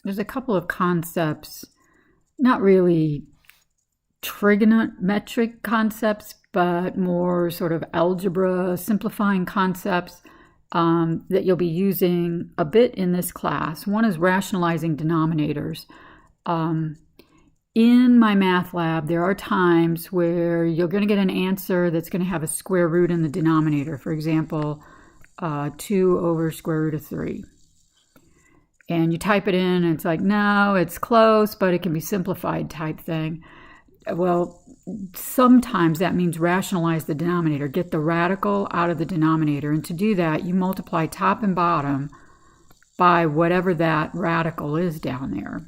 there's a couple of concepts, not really trigonometric concepts, but more sort of algebra, simplifying concepts that you'll be using a bit in this class. One is rationalizing denominators. In my math lab, there are times where you're going to get an answer that's going to have a square root in the denominator. For example, 2 over square root of 3. And you type it in and it's like, no, it's close, but it can be simplified type thing. Well, sometimes that means rationalize the denominator, get the radical out of the denominator. And to do that, you multiply top and bottom by whatever that radical is down there.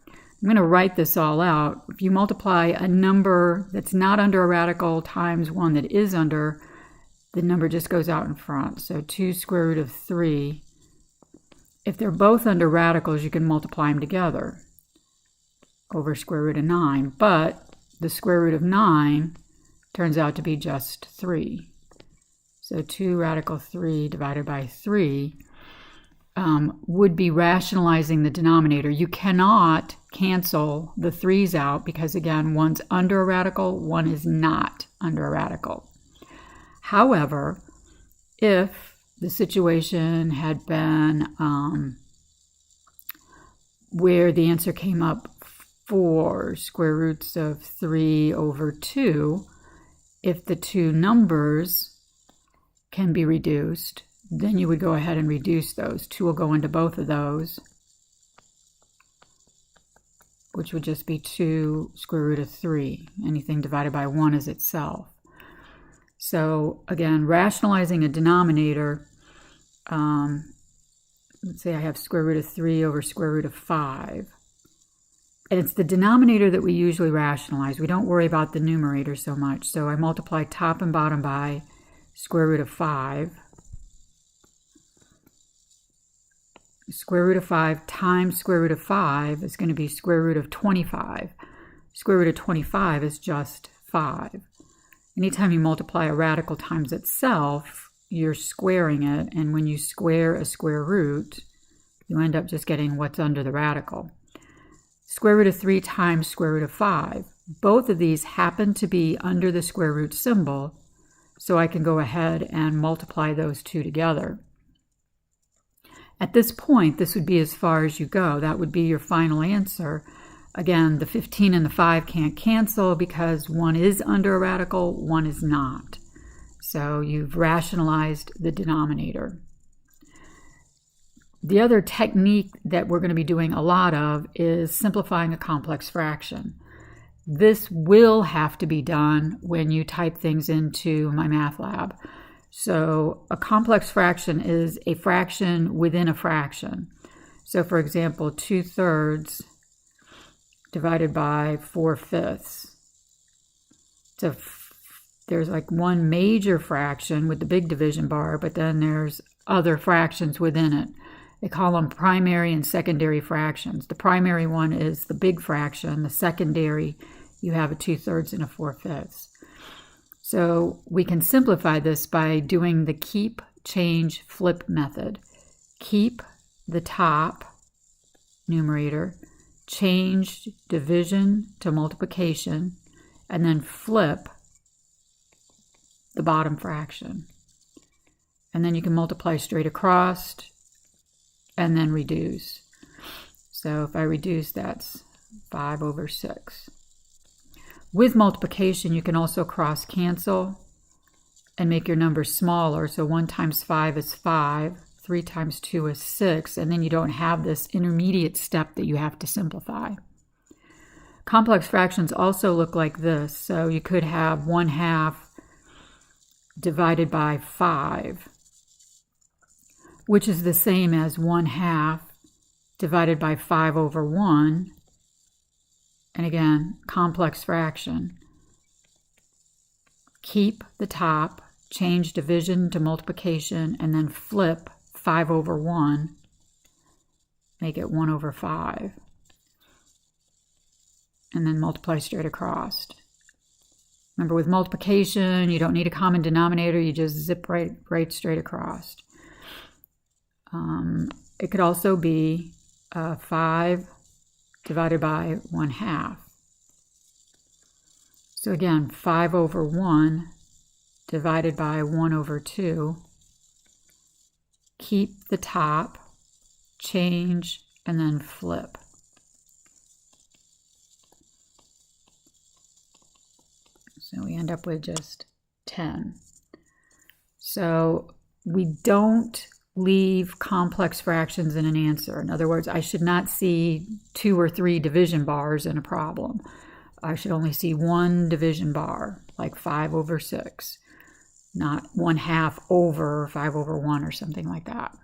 I'm going to write this all out. If you multiply a number that's not under a radical times one that is under, the number just goes out in front. So 2 square root of 3. If they're both under radicals, you can multiply them together over square root of 9. But the square root of 9 turns out to be just 3. So 2 radical 3 divided by 3 would be rationalizing the denominator. You cannot cancel the 3's out because, again, one's under a radical, one is not under a radical. However, if the situation had been where the answer came up 4 square roots of 3 over 2, if the two numbers can be reduced, then you would go ahead and reduce those. 2 will go into both of those, which would just be 2 square root of 3. Anything divided by 1 is itself. So again, rationalizing a denominator, let's say I have square root of 3 over square root of 5. And it's the denominator that we usually rationalize. We don't worry about the numerator so much. So I multiply top and bottom by square root of 5. Square root of 5 times square root of 5 is going to be square root of 25. Square root of 25 is just 5. Anytime you multiply a radical times itself, you're squaring it. And when you square a square root, you end up just getting what's under the radical. Square root of 3 times square root of 5. Both of these happen to be under the square root symbol, so I can go ahead and multiply those two together. At this point, this would be as far as you go. That would be your final answer. Again, the 15 and the 5 can't cancel because one is under a radical, one is not. So you've rationalized the denominator. The other technique that we're going to be doing a lot of is simplifying a complex fraction. This will have to be done when you type things into my math lab. So a complex fraction is a fraction within a fraction. So for example, 2/3 divided by 4/5. So there's like one major fraction with the big division bar, but then there's other fractions within it. They call them primary and secondary fractions. The primary one is the big fraction. The secondary, you have a 2/3 and a 4/5. So we can simplify this by doing the keep, change, flip method. Keep the top numerator, change division to multiplication, and then flip the bottom fraction. And then you can multiply straight across and then reduce. So if I reduce, that's 5 over 6. With multiplication, you can also cross cancel and make your numbers smaller. So 1 times 5 is 5, 3 times 2 is 6, and then you don't have this intermediate step that you have to simplify. Complex fractions also look like this. So you could have 1/2 divided by 5, which is the same as 1/2 divided by 5 over 1. And again, complex fraction. Keep the top, change division to multiplication, and then flip 5 over 1. Make it 1 over 5. And then multiply straight across. Remember, with multiplication, you don't need a common denominator. You just zip right straight across. It could also be 5 divided by 1/2. So again, 5 over 1 divided by 1 over 2. Keep the top, change, and then flip. So we end up with just 10. So we don't leave complex fractions in an answer. In other words, I should not see 2 or 3 division bars in a problem. I should only see 1 division bar, like 5 over 6, not 1/2 over 5 over 1 or something like that.